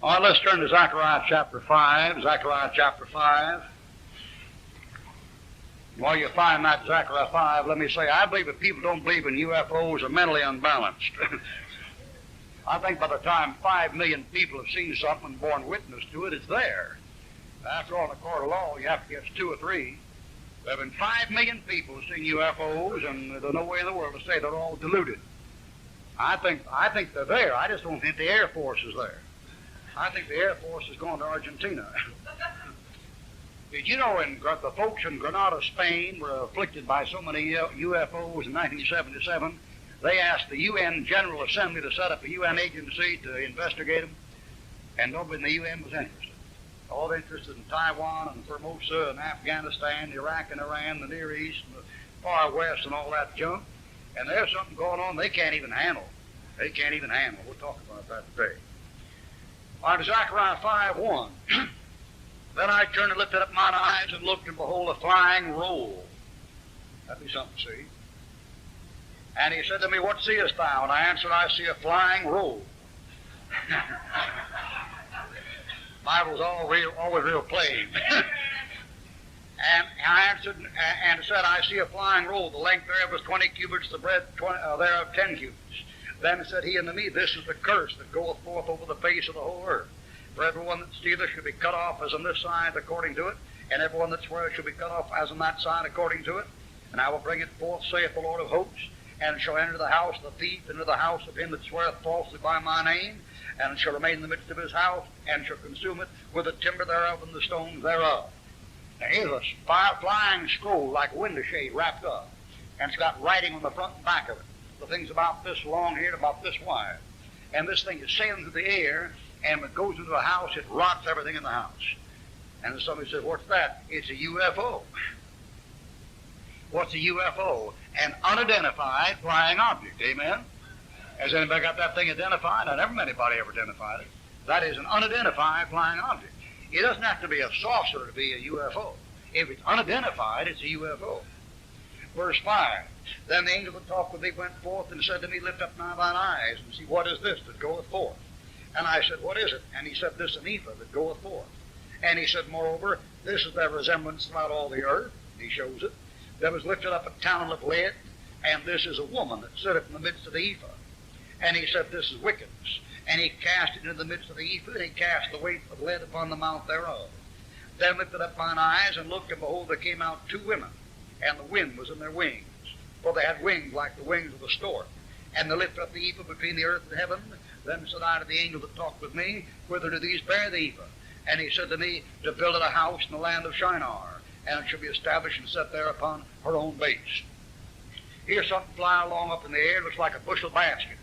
All right, let's turn to Zechariah chapter 5. Zechariah chapter 5. While you find that Zechariah 5, let me say, I believe that people don't believe in UFOs are mentally unbalanced. I think by the time 5 million people have seen something and borne witness to it, it's there. After all, in a court of law, you have to get 2 or 3. There have been 5 million people who've seen UFOs, and there's no way in the world to say they're all deluded. I think they're there. I just don't think the Air Force is there. I think the Air Force is going to Argentina. Did you know the folks in Granada, Spain, were afflicted by so many UFOs in 1977? They asked the UN General Assembly to set up a UN agency to investigate them, and nobody in the UN was interested. All interested in Taiwan and Formosa and Afghanistan, Iraq and Iran, the Near East, and the Far West, and all that junk. And there's something going on they can't even handle. They can't even handle. We'll talk about that today. All right, Zechariah 5:1. Then I turned and lifted up mine eyes and looked, and behold, a flying roll. That'd be something to see. And he said to me, What seest thou? And I answered, I see a flying roll. Bible's always real plain. And I answered and said, I see a flying roll. The length thereof was 20 cubits, the breadth thereof 10 cubits. Then said he unto me, This is the curse that goeth forth over the face of the whole earth. For everyone that stealeth shall be cut off as on this side according to it, and everyone that sweareth shall be cut off as on that side according to it. And I will bring it forth, saith the Lord of hosts, and shall enter the house of the thief, into the house of him that sweareth falsely by my name, and shall remain in the midst of his house, and shall consume it with the timber thereof and the stones thereof. There is a flying scroll like a window shade wrapped up, and it's got writing on the front and back of it. The thing's about this long here and about this wide. And this thing is sailing through the air, and when it goes into a house, it rots everything in the house. And somebody says, What's that? It's a UFO. What's a UFO? An unidentified flying object. Amen? Has anybody got that thing identified? I never met anybody ever identified it. That is an unidentified flying object. It doesn't have to be a saucer to be a UFO. If it's unidentified, it's a UFO. Verse 5. Then the angel that talked with me went forth and said to me, Lift up now thine eyes and see what is this that goeth forth. And I said, What is it? And he said, This is an ephah that goeth forth. And he said, Moreover, this is their resemblance throughout all the earth. And he shows it. There was lifted up a town of lead, and this is a woman that sitteth in the midst of the ephah. And he said, This is wickedness. And he cast it into the midst of the ephah, and he cast the weight of lead upon the mouth thereof. Then lifted up mine eyes, and looked, and behold, there came out 2 women, and the wind was in their wings. For they had wings like the wings of a stork. And they lifted up the ephah between the earth and heaven. Then said I to the angel that talked with me, Whither do these bear the ephah? And he said to me, To build it a house in the land of Shinar, and it shall be established and set there upon her own base. Here's something flying along up in the air, looks like a bushel basket.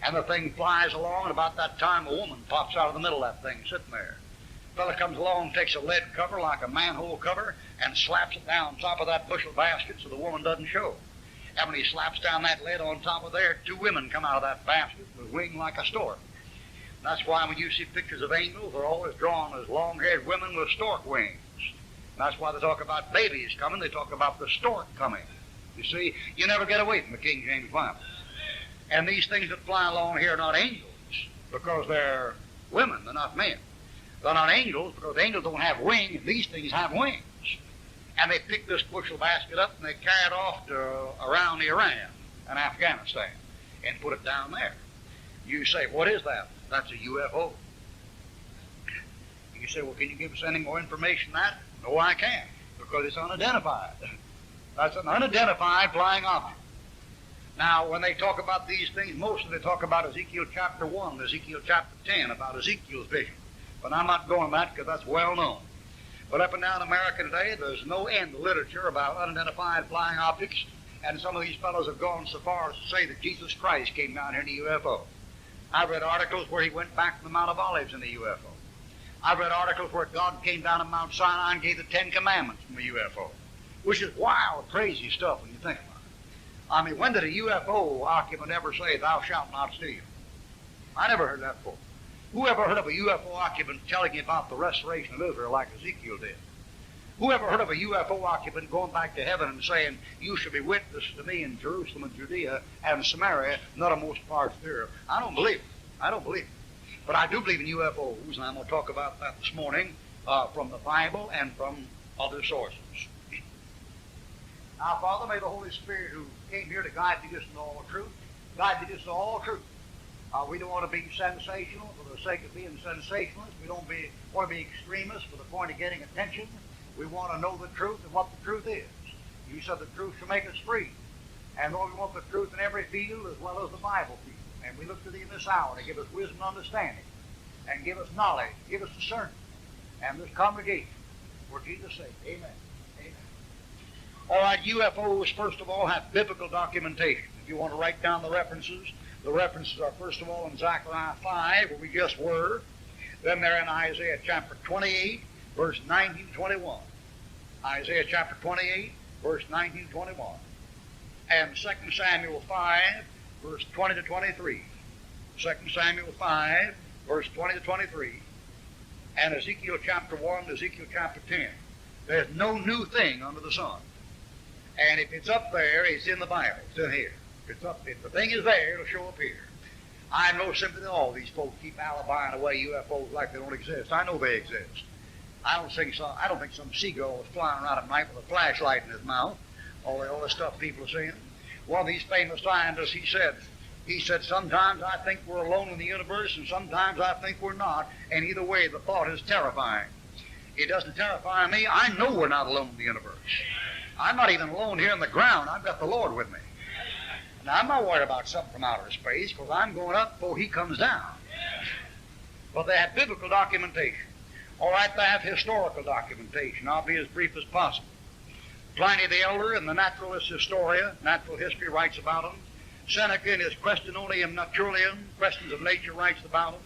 And the thing flies along, and about that time a woman pops out of the middle of that thing, sitting there. The fella comes along, takes a lead cover like a manhole cover, and slaps it down on top of that bushel basket so the woman doesn't show. And when he slaps down that lead on top of there, 2 women come out of that basket with wings like a stork. That's why when you see pictures of angels, they're always drawn as long-haired women with stork wings. And that's why they talk about babies coming. They talk about the stork coming. You see, you never get away from the King James Bible. And these things that fly along here are not angels because they're women. They're not men. They're not angels because angels don't have wings. These things have wings. And they pick this bushel basket up and they carry it off to around Iran and Afghanistan and put it down there. You say, What is that? That's a UFO. You say, Well, can you give us any more information than that? No, I can't, because it's unidentified. That's an unidentified flying object. Now, when they talk about these things, mostly they talk about Ezekiel chapter 1, Ezekiel chapter 10, about Ezekiel's vision. But I'm not going that because that's well known. But up and down America today, there's no end to literature about unidentified flying objects, and some of these fellows have gone so far as to say that Jesus Christ came down here in a UFO. I've read articles where he went back to the Mount of Olives in a UFO. I've read articles where God came down on Mount Sinai and gave the 10 Commandments from a UFO, which is wild, crazy stuff when you think about it. I mean, when did a UFO occupant ever say, Thou shalt not steal? I never heard that before. Who ever heard of a UFO occupant telling you about the restoration of Israel like Ezekiel did? Who ever heard of a UFO occupant going back to heaven and saying, You shall be witnesses to me in Jerusalem and Judea and Samaria, and uttermost parts thereof? I don't believe it. I don't believe it. But I do believe in UFOs, and I'm going to talk about that this morning from the Bible and from other sources. Now, Father, may the Holy Spirit who came here to guide me just into all truth, guide me just into all truth. We don't want to be sensational for the sake of being sensationalists. We don't want to be extremists for the point of getting attention. We want to know the truth and what the truth is. You said the truth shall make us free. And Lord, we want the truth in every field as well as the Bible field. And we look to Thee in this hour to give us wisdom and understanding, and give us knowledge, give us discernment, and this congregation. For Jesus' sake, amen. Amen. All right, UFOs, first of all, have biblical documentation. If you want to write down the references are, first of all, in Zechariah 5, where we just were. Then they're in Isaiah chapter 28, verse 19 to 21. Isaiah chapter 28, verse 19 to 21. And 2 Samuel 5, verse 20 to 23. 2 Samuel 5, verse 20 to 23. And Ezekiel chapter 1 to Ezekiel chapter 10. There's no new thing under the sun. And if it's up there, it's in the Bible. It's in here. If the thing is there, it'll show up here. I have no sympathy at all. These folks keep alibying away UFOs like they don't exist. I know they exist. I don't think some seagull is flying around at night with a flashlight in his mouth. All the stuff people are saying. One of these famous scientists, he said, sometimes I think we're alone in the universe, and sometimes I think we're not. And either way, the thought is terrifying. It doesn't terrify me. I know we're not alone in the universe. I'm not even alone here on the ground. I've got the Lord with me. Now, I'm not worried about something from outer space, because I'm going up before He comes down. But they have biblical documentation. All right, they have historical documentation. I'll be as brief as possible. Pliny the Elder in the Naturalist Historia, Natural History, writes about them. Seneca in his Questiononium Naturarum, Questions of Nature, writes about them.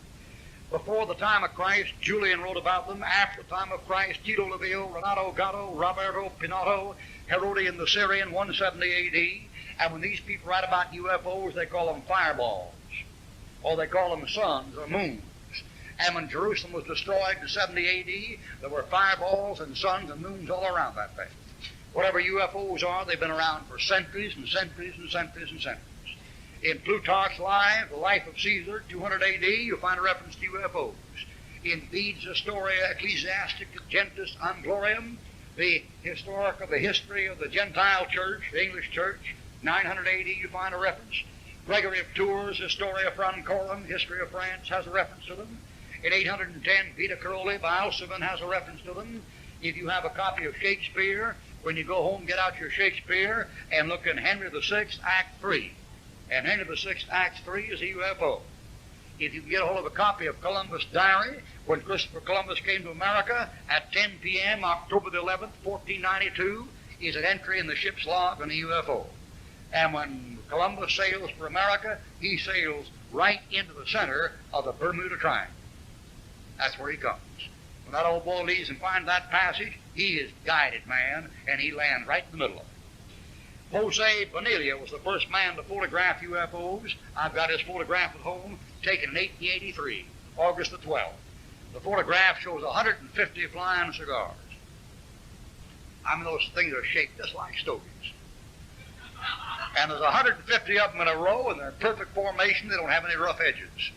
Before the time of Christ, Julian wrote about them. After the time of Christ, Tito Livio, Renato Gatto, Roberto Pinato, Herodian the Syrian, 170 A.D., and when these people write about UFOs, they call them fireballs, or they call them suns or moons. And when Jerusalem was destroyed in 70 A.D., there were fireballs and suns and moons all around that thing. Whatever UFOs are, they've been around for centuries and centuries and centuries and centuries. In Plutarch's Life, the Life of Caesar, 200 A.D., you'll find a reference to UFOs. In Bede's Historia Ecclesiastica Gentis Anglorium, the history of the Gentile church, the English church, 900 A.D., you find a reference. Gregory of Tours' Historia Francorum, History of France, has a reference to them. In 810, Vita Caroli by Alcivan has a reference to them. If you have a copy of Shakespeare, when you go home, get out your Shakespeare and look in Henry VI, Act 3. And Henry VI, Act 3 is a UFO. If you can get a hold of a copy of Columbus' Diary, when Christopher Columbus came to America at 10 p.m., October the 11th, 1492, is an entry in the ship's log on a UFO. And when Columbus sails for America, he sails right into the center of the Bermuda Triangle. That's where he comes. When that old boy leaves and finds that passage, he is guided man, and he lands right in the middle of it. Jose Bonilla was the first man to photograph UFOs. I've got his photograph at home, taken in 1883, August the 12th. The photograph shows 150 flying cigars. I mean, those things are shaped just like stogies. And there's 150 of them in a row, and they're in perfect formation. They don't have any rough edges.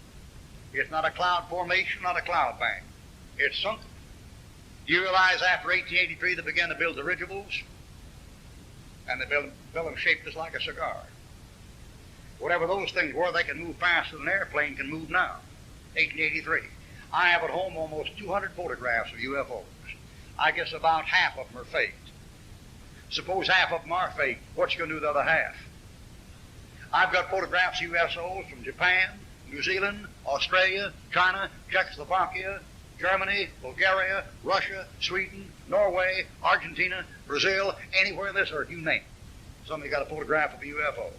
It's not a cloud formation, not a cloud bank. It's something. Do you realize after 1883 they began to build dirigibles? And they built them shaped just like a cigar. Whatever those things were, they can move faster than an airplane can move now. 1883. I have at home almost 200 photographs of UFOs. I guess about half of them are faked. Suppose half of them are fake. What you going to do with the other half? I've got photographs of UFOs from Japan, New Zealand, Australia, China, Czechoslovakia, Germany, Bulgaria, Russia, Sweden, Norway, Argentina, Brazil, anywhere on this earth, you name it. Somebody got a photograph of a UFO.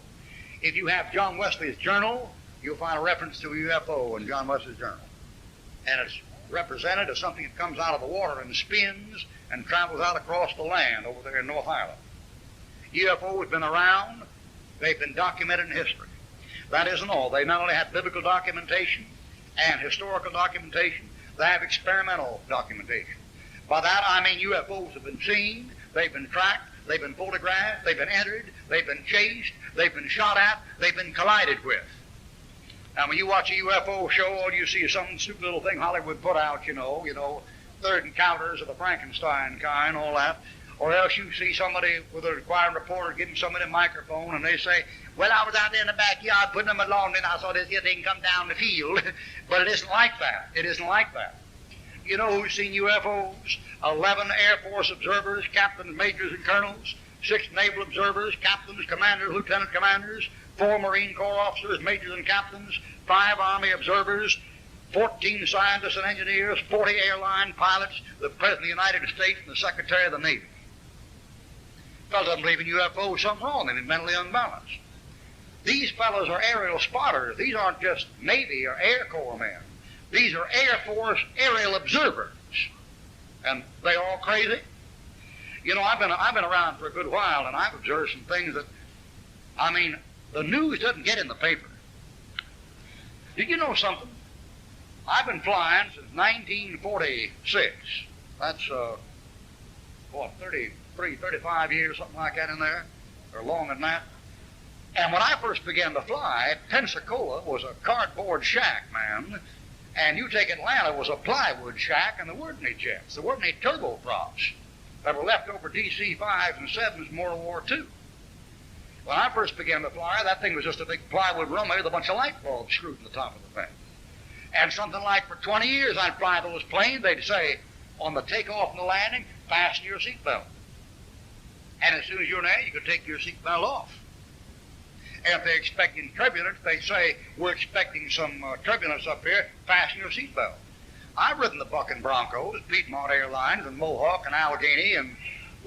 If you have John Wesley's journal, you'll find a reference to a UFO in John Wesley's journal. And it's represented as something that comes out of the water and spins and travels out across the land over there in North Ireland. UFO has been around. They've been documented in history. That isn't all. They not only have biblical documentation and historical documentation, they have experimental documentation. By that I mean UFOs have been seen, they've been tracked, they've been photographed, they've been entered, they've been chased, they've been shot at, they've been collided with. Now, when you watch a UFO show, all you see is some stupid little thing Hollywood put out, you know, third encounters of the Frankenstein kind, all that. Or else you see somebody with a required reporter giving somebody a microphone, and they say, well, I was out there in the backyard putting them along, and I saw this here thing come down the field. But it isn't like that. It isn't like that. You know who's seen UFOs? 11 Air Force observers, captains, majors, and colonels. 6 naval observers, captains, commanders, lieutenant commanders. 4 Marine Corps officers, majors, and captains. 5 Army observers. 14 scientists and engineers. 40 airline pilots. The President of the United States and the Secretary of the Navy. Fellow doesn't believe in UFOs, something's wrong. They're mentally unbalanced. These fellows are aerial spotters. These aren't just Navy or Air Corps men. These are Air Force aerial observers. And they all crazy? You know, I've been around for a good while, and I've observed some things that, I mean, the news doesn't get in the paper. Did you know something? I've been flying since 1946. That's, 33, 35 years, something like that in there, or longer than that. And when I first began to fly, Pensacola was a cardboard shack, man. And you take Atlanta was a plywood shack, and there weren't any jets. There weren't any turboprops that were left over DC-5s and 7s from World War II. When I first began to fly, that thing was just a big plywood runway with a bunch of light bulbs screwed in the top of the thing. And something like for 20 years I'd fly those planes, they'd say, on the takeoff and the landing, fasten your seatbelt. And as soon as you're in there, you could take your seatbelt off. And if they're expecting turbulence, they say, we're expecting some turbulence up here, fasten your seatbelt. I've ridden the Bucking Broncos, Piedmont Airlines, and Mohawk, and Allegheny, and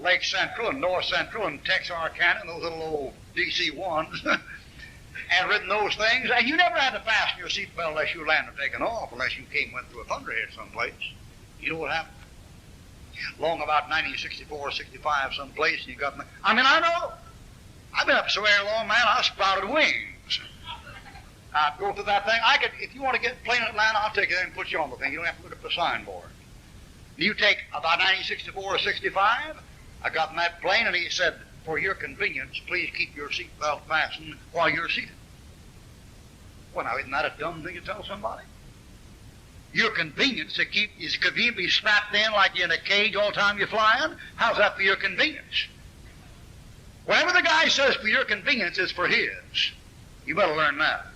Lake Central, and North Central, and Texarkana, and those little old DC-1s, and ridden those things, and you never had to fasten your seatbelt unless you landed taken off, unless you went through a thunderhead someplace. You know what happened? Long about 1964, 65, someplace, and you got... I mean, I know. I've been up so very long, man, I sprouted wings. I'd go through that thing. I could, if you want to get a plane in Atlanta, I'll take you there and put you on the thing. You don't have to look at the signboard. You take about 1964 or 65, I got in that plane, and he said, for your convenience, please keep your seatbelt fastened while you're seated. Well, now, isn't that a dumb thing to tell somebody? Your convenience to keep, is it convenient to be strapped in like you're in a cage all the time you're flying? How's that for your convenience? Whatever the guy says for your convenience is for his. You better learn that.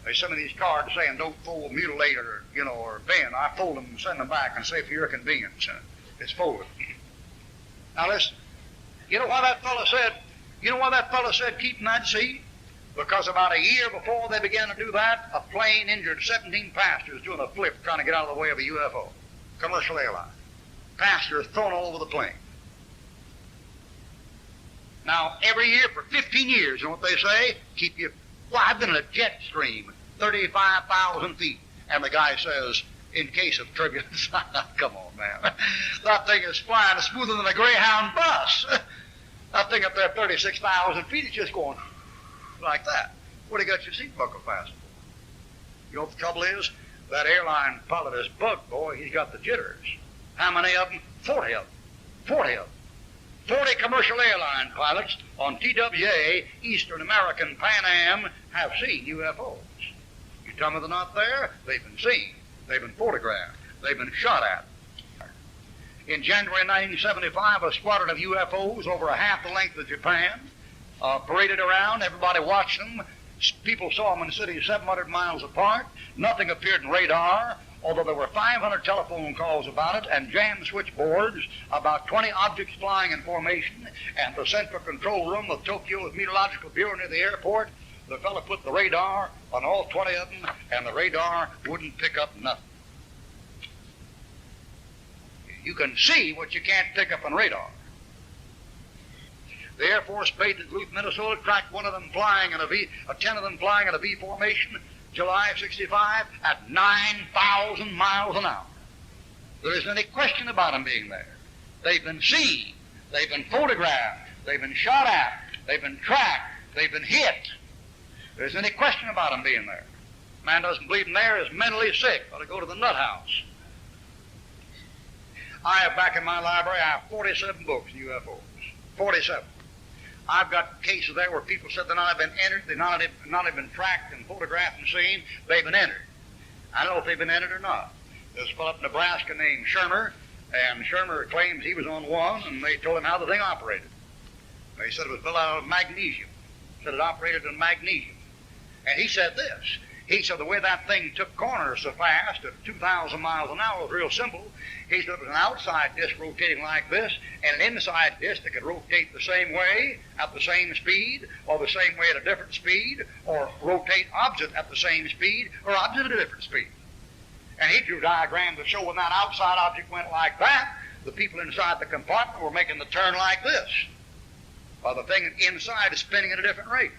There's some of these cards saying don't fold, mutilate, or, or bend. I fold them and send them back and say for your convenience. It's folded. Now listen, you know why that fellow said keep in that seat? Because about a year before they began to do that, a plane injured 17 passengers doing a flip trying to get out of the way of a UFO. Commercial airline. Passengers thrown all over the plane. Now, every year for 15 years, you know what they say? Well, I've been in a jet stream, 35,000 feet. And the guy says, in case of turbulence, come on, man. That thing is flying smoother than a Greyhound bus. That thing up there, 36,000 feet, is just going like that. What do you got your seat buckle fastened for? You know what the trouble is? That airline pilot is bugged, boy. He's got the jitters. How many of them? 40 of them. 40 of them. 40 commercial airline pilots on TWA, Eastern American Pan Am, have seen UFOs. You tell me they're not there? They've been seen. They've been photographed. They've been shot at. In January 1975, a squadron of UFOs over a half the length of Japan paraded around. Everybody watched them. People saw them in cities 700 miles apart. Nothing appeared in radar, although there were 500 telephone calls about it and jammed switchboards, about 20 objects flying in formation, and the central control room of Tokyo's Meteorological Bureau near the airport. The fellow put the radar on all 20 of them, and the radar wouldn't pick up nothing. You can see what you can't pick up on radar. The Air Force Base at Duluth, Minnesota, tracked 10 of them flying in a V formation, July of 65, at 9,000 miles an hour. There isn't any question about them being there. They've been seen, they've been photographed, they've been shot at, they've been tracked, they've been hit. There isn't any question about them being there. Man doesn't believe in there is mentally sick, ought to go to the nut house. I have back in my library, I have 47 books on UFOs. 47. I've got cases there where people said they've not been entered, they've not even been tracked and photographed and seen, they've been entered. I don't know if they've been entered or not. There's a fellow up in Nebraska named Shermer, and Shermer claims he was on one, and they told him how the thing operated. They said it was built out of magnesium. Said it operated in magnesium. And he said this. He said the way that thing took corners so fast at 2,000 miles an hour was real simple. He said it was an outside disc rotating like this, and an inside disc that could rotate the same way at the same speed, or the same way at a different speed, or rotate opposite at the same speed, or opposite at a different speed. And he drew diagrams to show when that outside object went like that, the people inside the compartment were making the turn like this, while the thing inside is spinning at a different rate.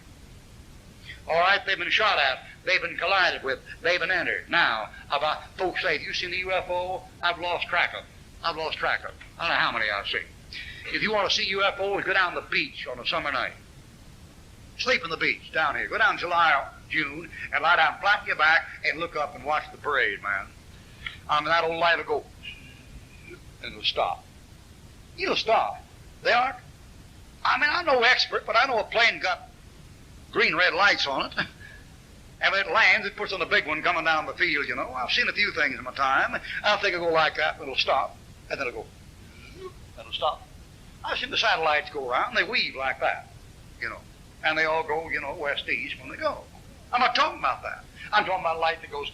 All right, they've been shot at, they've been collided with, they've been entered. Now, about folks say, have you seen the UFO? I've lost track of them. I don't know how many I've seen. If you want to see UFOs, go down the beach on a summer night. Sleep on the beach down here. Go down July, June, and lie down flat on your back and look up and watch the parade, man. I mean, that old light will go, and it'll stop. It'll stop. They aren't. I mean, I'm no expert, but I know a plane got green, red lights on it. And when it lands, it puts on a big one coming down the field, you know. I've seen a few things in my time. I'll think it'll go like that, and it'll stop. And then it'll go, and it'll stop. I've seen the satellites go around, and they weave like that, you know. And they all go, you know, west-east when they go. I'm not talking about that. I'm talking about a light that goes,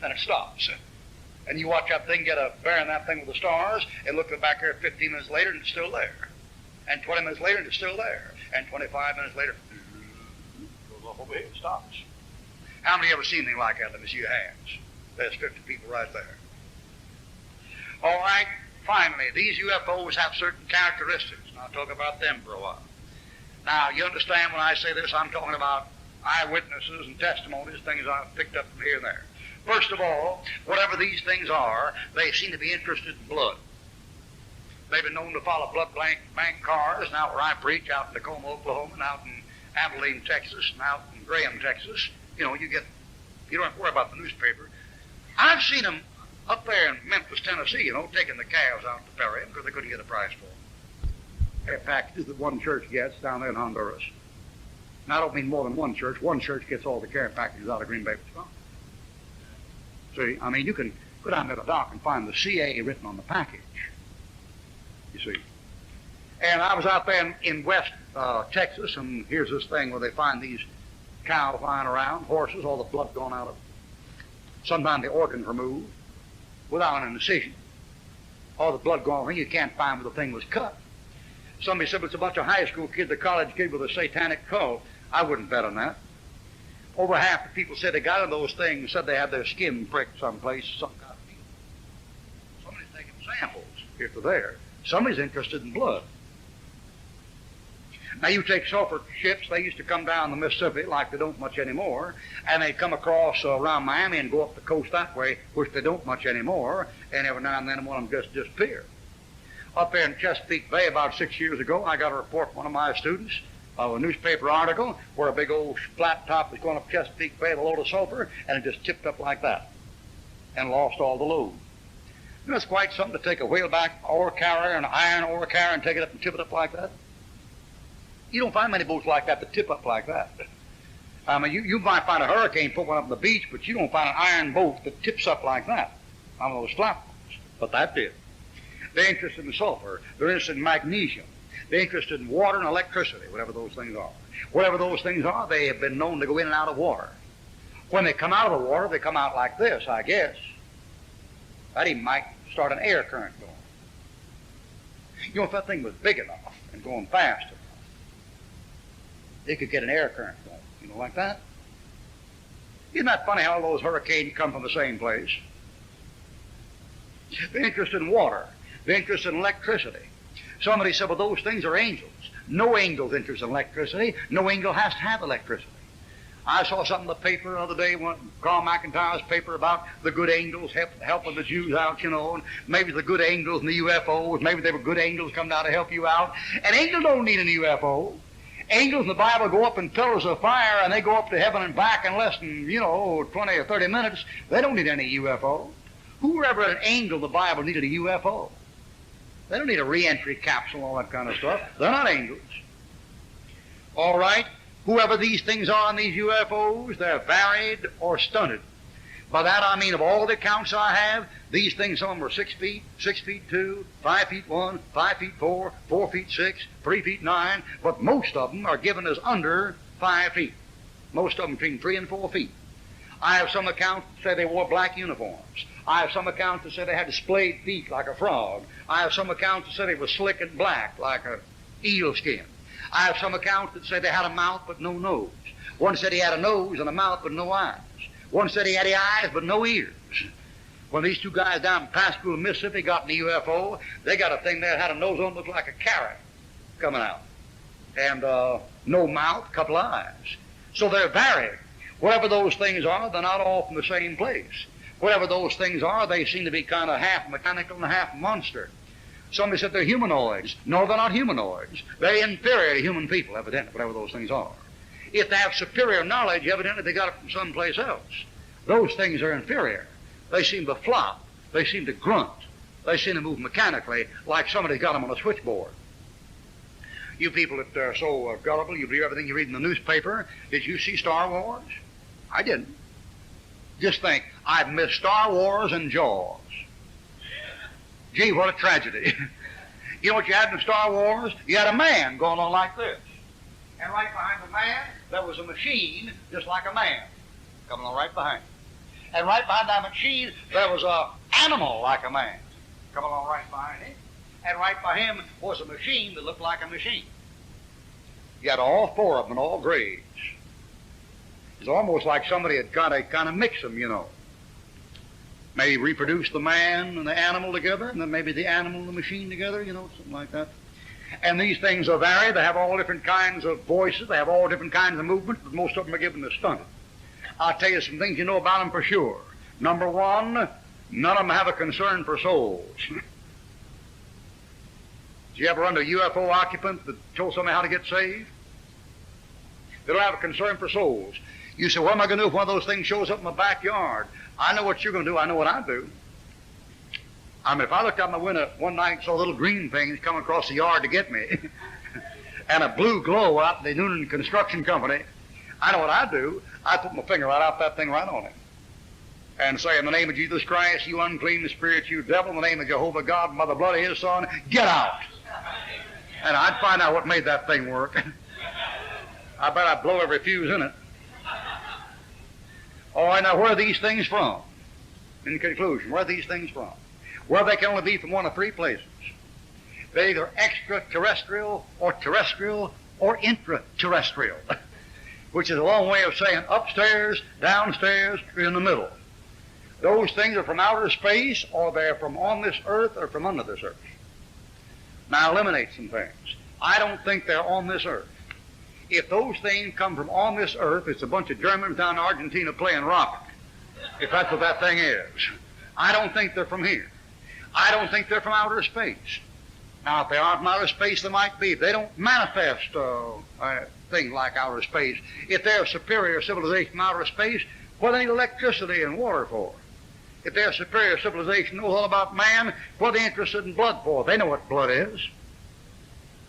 and it stops. And you watch that thing get a bearing that thing with the stars, and look back there 15 minutes later, and it's still there. And 20 minutes later, and it's still there. And 25 minutes later, goes off over here and stops. How many ever seen anything like that? Let me see your hands. There's 50 people right there. All right, finally, these UFOs have certain characteristics. And I'll talk about them for a while. Now, you understand when I say this, I'm talking about eyewitnesses and testimonies, things I've picked up from here and there. First of all, whatever these things are, they seem to be interested in blood. They've been known to follow blood bank cars, and out where I preach, out in Tacoma, Oklahoma, and out in Abilene, Texas, and out in Graham, Texas. You know, you don't have to worry about the newspaper. I've seen them up there in Memphis, Tennessee, you know, taking the calves out to bury them because they couldn't get a price for them. They have packages that one church gets down there in Honduras. And I don't mean more than one church. One church gets all the care packages out of Green Bay, Wisconsin. See, I mean, you can go down to the dock and find the CA written on the package. You see. And I was out there in West Texas, and here's this thing where they find these cows lying around, horses, all the blood gone out of them. Sometimes the organs removed without an incision. All the blood gone, you can't find where the thing was cut. Somebody said, well, it's a bunch of high school kids, a college kid with a satanic cult. I wouldn't bet on that. Over half the people said they got in those things, said they had their skin pricked someplace, some kind of needle. Somebody's taking samples if they're there. Somebody's interested in blood. Now, you take sulfur ships, they used to come down the Mississippi, like they don't much anymore, and they'd come across around Miami and go up the coast that way, which they don't much anymore, and every now and then one of them just disappear. Up there in Chesapeake Bay about 6 years ago, I got a report from one of my students of a newspaper article where a big old flat top was going up Chesapeake Bay with a load of sulfur, and it just tipped up like that and lost all the load. You know, it's quite something to take a wheelback ore carrier, an iron ore carrier, and take it up and tip it up like that. You don't find many boats like that that tip up like that. I mean, you might find a hurricane put one up on the beach, but you don't find an iron boat that tips up like that on those flat ones. But that did. They're interested in sulfur. They're interested in magnesium. They're interested in water and electricity, whatever those things are. Whatever those things are, they have been known to go in and out of water. When they come out of the water, they come out like this, I guess. That even might start an air current going. You know, if that thing was big enough and going fast enough, they could get an air current going, you know, like that. Isn't that funny how all those hurricanes come from the same place? They're interested in water. They're interested in electricity. Somebody said, well, those things are angels. No angel's interested in electricity. No angel has to have electricity. I saw something in the paper the other day, Carl McIntyre's paper, about the good angels helping the Jews out, you know, and maybe the good angels and the UFOs, maybe they were good angels come down to help you out. And angels don't need an UFO. Angels in the Bible go up in pillars of fire, and they go up to heaven and back in less than, 20 or 30 minutes. They don't need any UFO. Whoever an angel in the Bible needed a UFO. They don't need a re-entry capsule and all that kind of stuff. They're not angels. All right? Whoever these things are in these UFOs, they're varied or stunted. By that I mean of all the accounts I have, these things, some of them are 6 feet, 6 feet 2, 5 feet 1, 5 feet 4, 4 feet 6, 3 feet 9, but most of them are given as under 5 feet. Most of them between 3 and 4 feet. I have some accounts that say they wore black uniforms. I have some accounts that say they had splayed feet like a frog. I have some accounts that say they were slick and black like a eel skin. I have some accounts that say they had a mouth but no nose. One said he had a nose and a mouth but no eyes. One said he had eyes but no ears. When these two guys down in Pascagoula, Mississippi got in the UFO, they got a thing there that had a nose on that looked like a carrot coming out. And no mouth, a couple of eyes. So they're varied. Whatever those things are, they're not all from the same place. Whatever those things are, they seem to be kind of half mechanical and half monster. Somebody said they're humanoids. No, they're not humanoids. They're inferior to human people, evidently, whatever those things are. If they have superior knowledge, evidently they got it from someplace else. Those things are inferior. They seem to flop. They seem to grunt. They seem to move mechanically like somebody got them on a switchboard. You people that are so gullible, you believe everything you read in the newspaper. Did you see Star Wars? I didn't. Just think, I've missed Star Wars and Jaws. Gee, what a tragedy. You know what you had in Star Wars? You had a man going on like this. And right behind the man, there was a machine just like a man coming on right behind. And right behind that machine, there was an animal like a man coming along right behind him. And right by him was a machine that looked like a machine. You had all four of them in all grades. It's almost like somebody had got to kind of mix them, you know. Maybe reproduce the man and the animal together, and then maybe the animal and the machine together, you know, something like that. And these things are varied. They have all different kinds of voices. They have all different kinds of movements, but most of them are given to stunted. I'll tell you some things you know about them for sure. Number one, none of them have a concern for souls. Did you ever run a UFO occupant that told somebody how to get saved? They don't have a concern for souls. You say, what am I going to do if one of those things shows up in my backyard? I know what you're going to do. I know what I'd do. I mean, if I looked out my window one night and saw little green things come across the yard to get me, and a blue glow out the Noonan Construction Company, I know what I'd do. I'd put my finger right out that thing right on it and say, in the name of Jesus Christ, you unclean spirit, you devil, in the name of Jehovah God, by the blood of his Son, get out. And I'd find out what made that thing work. I bet I'd blow every fuse in it. All right, now where are these things from? In conclusion, where are these things from? Well, they can only be from one of three places. They're either extraterrestrial or terrestrial or intraterrestrial, which is a long way of saying upstairs, downstairs, or in the middle. Those things are from outer space, or they're from on this earth or from under this earth. Now eliminate some things. I don't think they're on this earth. If those things come from on this earth, it's a bunch of Germans down in Argentina playing rocket, if that's what that thing is. I don't think they're from here. I don't think they're from outer space. Now, if they aren't from outer space, they might be. If they don't manifest a thing like outer space, if they're a superior civilization from outer space, what do they need electricity and water for? If they're a superior civilization, knows all about man, what are they interested in blood for? They know what blood is.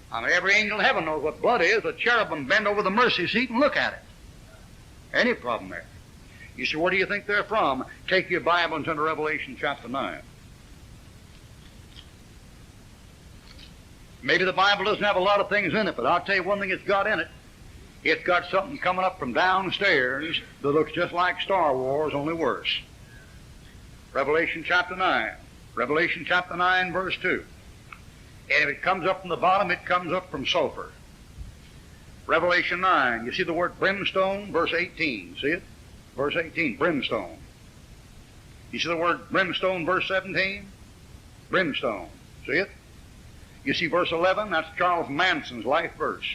I mean, every angel in heaven knows what blood is. The cherubim bend over the mercy seat and look at it. Any problem there? You say, where do you think they're from? Take your Bible and turn to Revelation chapter 9. Maybe the Bible doesn't have a lot of things in it, but I'll tell you one thing it's got in it. It's got something coming up from downstairs that looks just like Star Wars, only worse. Revelation chapter 9. Revelation chapter 9, verse 2. And if it comes up from the bottom, it comes up from sulfur. Revelation 9. You see the word brimstone? Verse 18. See it? Verse 18. Brimstone. You see the word brimstone? Verse 17. Brimstone. See it? You see verse 11? That's Charles Manson's life verse.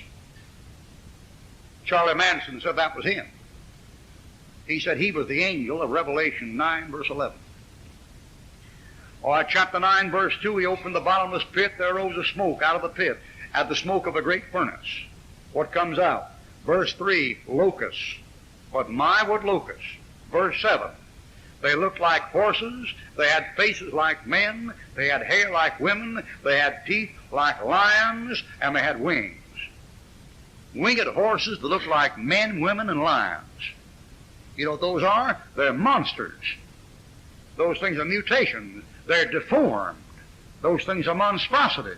Charlie Manson said that was him. He said he was the angel of Revelation 9, verse 11. All right, chapter 9, verse 2, he opened the bottomless pit. There rose a smoke out of the pit, at the smoke of a great furnace. What comes out? Verse 3, locusts. But my, what locusts? Verse 7, they looked like horses. They had faces like men. They had hair like women. They had teeth like lions. And they had wings. winged horses that look like men, women, and lions. You know what those are? They're monsters. Those things are mutations. They're deformed. Those things are monstrosities.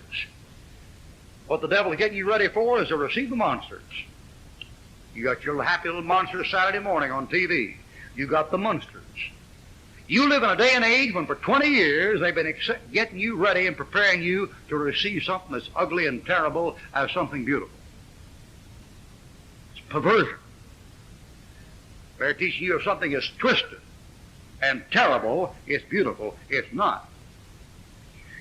What the devil is getting you ready for is to receive the monsters. You got your happy little monsters Saturday morning on TV. You got the monsters. You live in a day and age when for 20 years they've been getting you ready and preparing you to receive something that's ugly and terrible as something beautiful. It's perversion. They're teaching you if something is twisted and terrible, it's beautiful. It's not.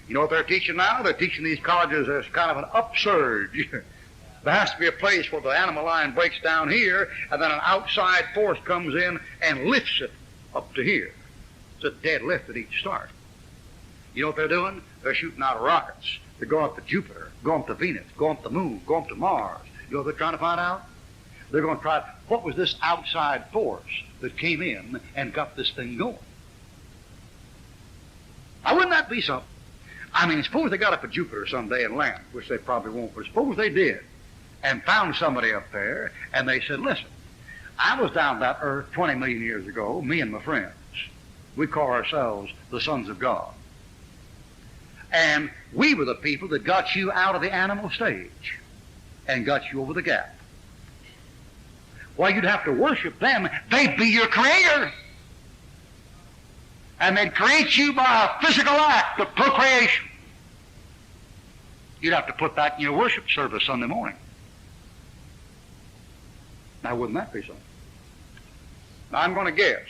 You know what they're teaching now? They're teaching these colleges as kind of an upsurge. There has to be a place where the animal line breaks down here, and then an outside force comes in and lifts it up to here. It's a dead lift at each start. You know what they're doing? They're shooting out rockets. They're going up to Jupiter, going up to Venus, going up to the moon, going up to Mars. You know what they're trying to find out? They're going to try, what was this outside force that came in and got this thing going? Now, wouldn't that be something? I mean, suppose they got up to Jupiter someday and landed, which they probably won't, but suppose they did, and found somebody up there, and they said, listen, I was down that earth 20 million years ago, me and my friends. We call ourselves the sons of God. And we were the people that got you out of the animal stage and got you over the gap. Well, you'd have to worship them. They'd be your creator. And they'd create you by a physical act of procreation. You'd have to put that in your worship service Sunday morning. Now, wouldn't that be something? Now, I'm going to guess.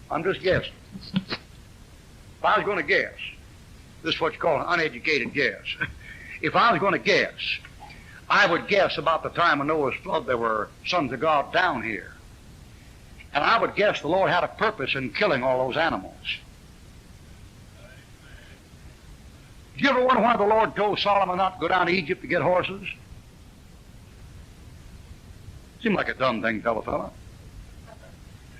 I'm just guessing. If I was going to guess, this is what you call an uneducated guess. If I was going to guess, I would guess about the time of Noah's flood there were sons of God down here. And I would guess the Lord had a purpose in killing all those animals. Did you ever wonder why the Lord told Solomon not to go down to Egypt to get horses? Seemed like a dumb thing, fella.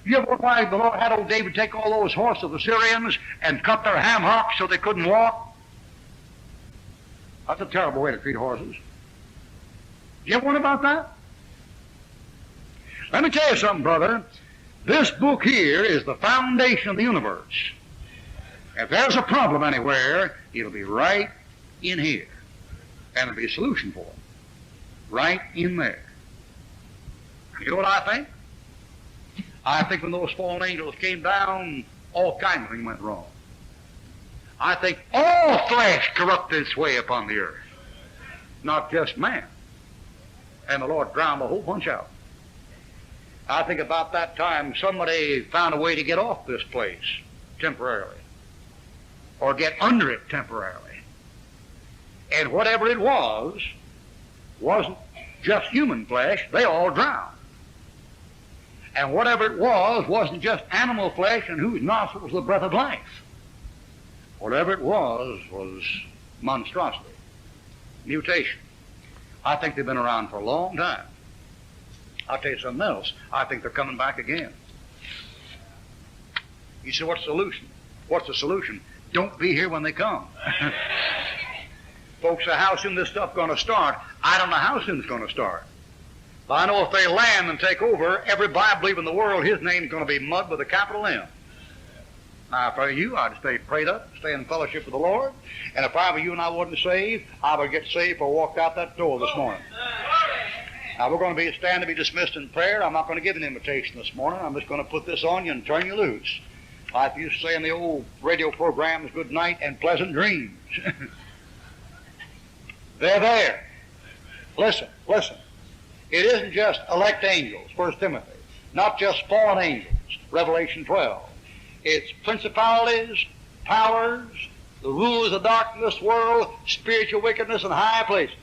You ever wonder why the Lord had old David take all those horses of the Syrians and cut their ham hocks so they couldn't walk? That's a terrible way to treat horses. You ever wonder about that? Let me tell you something, brother. This book here is the foundation of the universe. If there's a problem anywhere, it'll be right in here. And there'll be a solution for it. Right in there. You know what I think? I think when those fallen angels came down, all kinds of things went wrong. I think all flesh corrupted its way upon the earth. Not just man. And the Lord drowned a whole bunch out. I think about that time somebody found a way to get off this place temporarily. Or get under it temporarily. And whatever it was, wasn't just human flesh, they all drowned. And whatever it was, wasn't just animal flesh in whose nostrils was the breath of life. Whatever it was monstrosity, mutation. I think they've been around for a long time. I'll tell you something else. I think they're coming back again. You say, what's the solution? What's the solution? Don't be here when they come. Folks say, how soon is this stuff going to start? I don't know how soon it's going to start. But I know if they land and take over, every Bible believer in the world, his name's going to be mud with a capital M. Now, if I were you, I'd stay prayed up, stay in fellowship with the Lord. And if I were you and I wasn't saved, I would get saved or walked out that door this morning. Now, we're going to stand to be dismissed in prayer. I'm not going to give an invitation this morning. I'm just going to put this on you and turn you loose. Like you used to say in the old radio programs, good night and pleasant dreams. They're there. Listen. It isn't just elect angels, 1 Timothy. Not just fallen angels, Revelation 12. It's principalities, powers, the rulers of darkness of this world, spiritual wickedness in high places.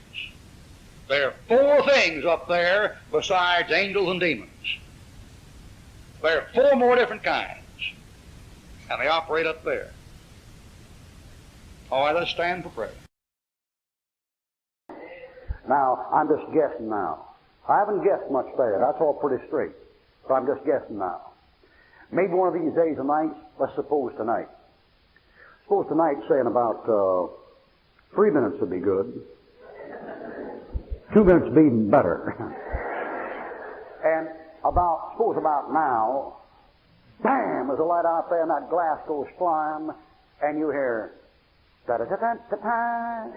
There are 4 things up there besides angels and demons. There are 4 more different kinds. And they operate up there. All right, let's stand for prayer. Now, I'm just guessing now. I haven't guessed much there. That's all pretty straight. But I'm just guessing now. Maybe one of these days or nights, let's suppose tonight. Suppose tonight, say in about 3 minutes would be good. 2 minutes would be even better. And suppose about now, bam, there's a light out there and that glass goes flying and you hear, da-da-da-da-da-da.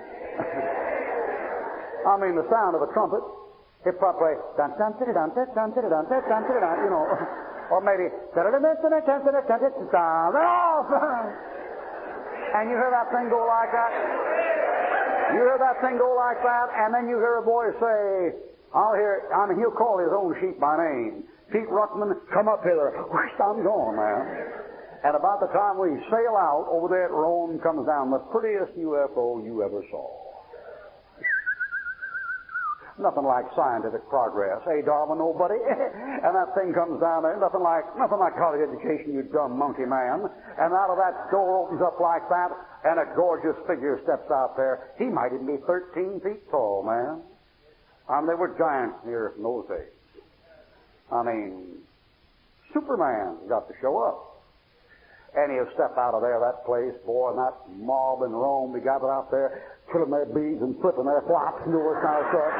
I mean, the sound of a trumpet. It probably, dun-dun-dun-dun-dun-dun-dun-dun-dun, you know, or maybe, and you hear that thing go like that. You hear that thing go like that, and then you hear a voice say, he'll call his own sheep by name. Pete Ruckman, come up hither. Whoosh, I'm going, man. And about the time we sail out, over there at Rome comes down the prettiest UFO you ever saw. Nothing like scientific progress. Hey, Darwin, nobody. And that thing comes down there. Nothing like college education, you dumb monkey man. And out of that door opens up like that, and a gorgeous figure steps out there. He might even be 13 feet tall, man. I mean, they were giants in the earth in those days. I mean, Superman got to show up. And he'll step out of there, that place, boy, and that mob in Rome, they gathered out there, putting their beads and flipping their flops and all this kind of stuff.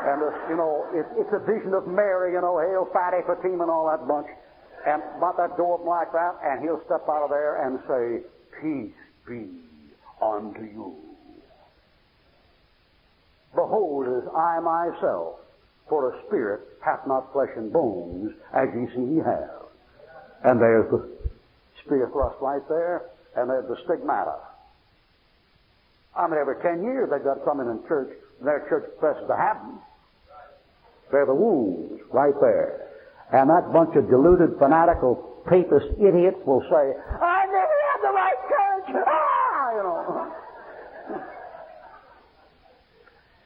And, it's a vision of Mary, Hail, Fatty, Fatima, and all that bunch. And about that door open like that, and he'll step out of there and say, peace be unto you. Behold, as I myself, for a spirit hath not flesh and bones, as ye see me have. And there's the spear thrust right there, and there's the stigmata. I mean, every 10 years they've got something in church, and their church professes to have them. They're the wounds right there. And that bunch of deluded, fanatical, papist idiots will say, I never had the right church!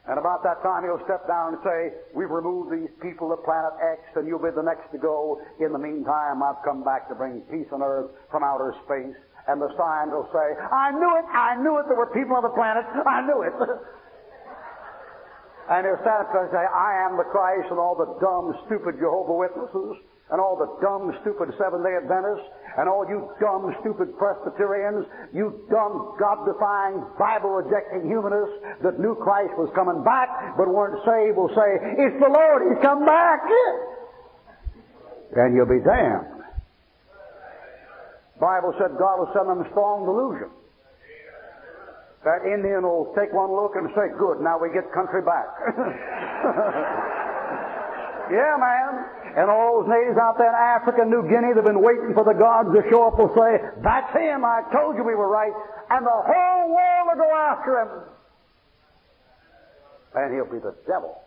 And about that time he'll step down and say, we've removed these people of planet X, and you'll be the next to go. In the meantime, I've come back to bring peace on earth from outer space. And the signs will say, I knew it, there were people on the planet, I knew it. And he'll stand up and say, I am the Christ, and all the dumb, stupid Jehovah Witnesses, and all the dumb, stupid Seventh-day Adventists, and all you dumb, stupid Presbyterians, you dumb, God-defying, Bible-rejecting humanists that knew Christ was coming back but weren't saved will say, it's the Lord, He's come back. And you'll be damned. The Bible said God will send them strong delusion. That Indian will take one look and say, good, now we get country back. Yeah, man. And all those natives out there in Africa, New Guinea, they've been waiting for the gods to show up, will say, that's him, I told you we were right. And the whole world will go after him. And he'll be the devil.